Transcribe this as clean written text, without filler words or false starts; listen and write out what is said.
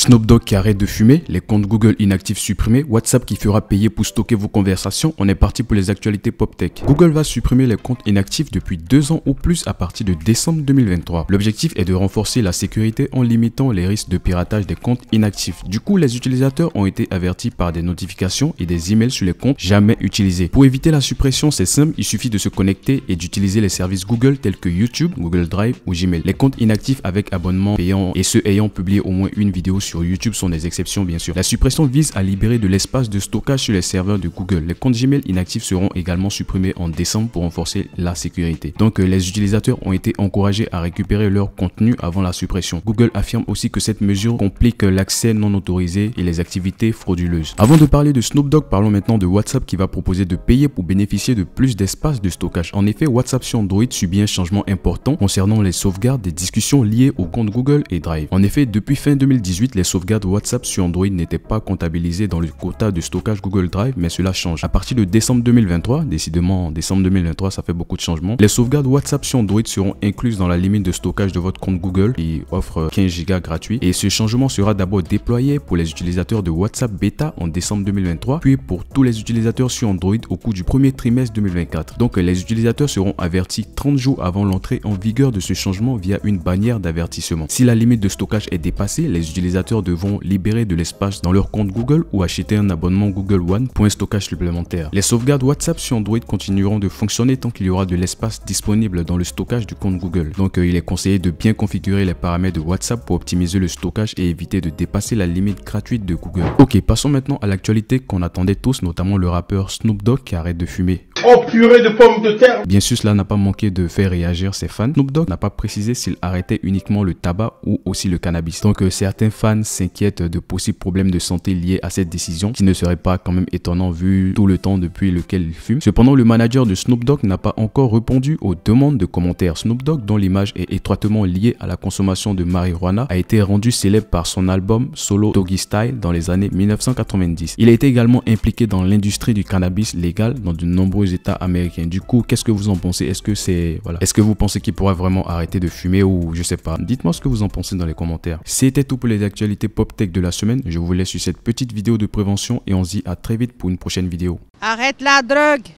Snoop Dogg qui arrête de fumer, les comptes Google inactifs supprimés, WhatsApp qui fera payer pour stocker vos conversations. On est parti pour les actualités pop tech. Google va supprimer les comptes inactifs depuis 2 ans ou plus à partir de décembre 2023. L'objectif est de renforcer la sécurité en limitant les risques de piratage des comptes inactifs. Du coup, les utilisateurs ont été avertis par des notifications et des emails sur les comptes jamais utilisés. Pour éviter la suppression, c'est simple, il suffit de se connecter et d'utiliser les services Google tels que YouTube, Google Drive ou Gmail. Les comptes inactifs avec abonnement payant et ceux ayant publié au moins une vidéo sur YouTube sont des exceptions bien sûr. La suppression vise à libérer de l'espace de stockage sur les serveurs de Google. Les comptes Gmail inactifs seront également supprimés en décembre pour renforcer la sécurité. Donc les utilisateurs ont été encouragés à récupérer leur contenu avant la suppression. Google affirme aussi que cette mesure complique l'accès non autorisé et les activités frauduleuses. Avant de parler de Snoop Dogg, parlons maintenant de WhatsApp qui va proposer de payer pour bénéficier de plus d'espace de stockage. En effet, WhatsApp sur Android subit un changement important concernant les sauvegardes des discussions liées aux comptes Google et Drive. En effet, depuis fin 2018, les sauvegardes WhatsApp sur Android n'étaient pas comptabilisées dans le quota de stockage Google Drive, mais cela change. À partir de décembre 2023, décidément décembre 2023, ça fait beaucoup de changements. Les sauvegardes WhatsApp sur Android seront incluses dans la limite de stockage de votre compte Google qui offre 15 Go gratuit. Et ce changement sera d'abord déployé pour les utilisateurs de WhatsApp Beta en décembre 2023, puis pour tous les utilisateurs sur Android au cours du premier trimestre 2024. Donc les utilisateurs seront avertis 30 jours avant l'entrée en vigueur de ce changement via une bannière d'avertissement. Si la limite de stockage est dépassée, les utilisateurs devront libérer de l'espace dans leur compte Google ou acheter un abonnement Google One pour un stockage supplémentaire. Les sauvegardes WhatsApp sur Android continueront de fonctionner tant qu'il y aura de l'espace disponible dans le stockage du compte Google. Donc il est conseillé de bien configurer les paramètres de WhatsApp pour optimiser le stockage et éviter de dépasser la limite gratuite de Google. Ok, passons maintenant à l'actualité qu'on attendait tous, notamment le rappeur Snoop Dogg qui arrête de fumer. Oh purée de pommes de terre! Bien sûr, cela n'a pas manqué de faire réagir ses fans. Snoop Dogg n'a pas précisé s'il arrêtait uniquement le tabac ou aussi le cannabis. Donc certains fans s'inquiètent de possibles problèmes de santé liés à cette décision, qui ne serait pas quand même étonnant vu tout le temps depuis lequel il fume. Cependant, le manager de Snoop Dogg n'a pas encore répondu aux demandes de commentaires. Snoop Dogg, dont l'image est étroitement liée à la consommation de marijuana, a été rendu célèbre par son album solo Doggy Style dans les années 1990. Il a été également impliqué dans l'industrie du cannabis légal dans de nombreux États américains. Du coup, qu'est-ce que vous en pensez? Est-ce que est-ce que vous pensez qu'il pourra vraiment arrêter de fumer ou je sais pas? Dites-moi ce que vous en pensez dans les commentaires. C'était tout pour les actualités pop tech de la semaine. Je vous laisse sur cette petite vidéo de prévention et on se dit à très vite pour une prochaine vidéo. Arrête la drogue!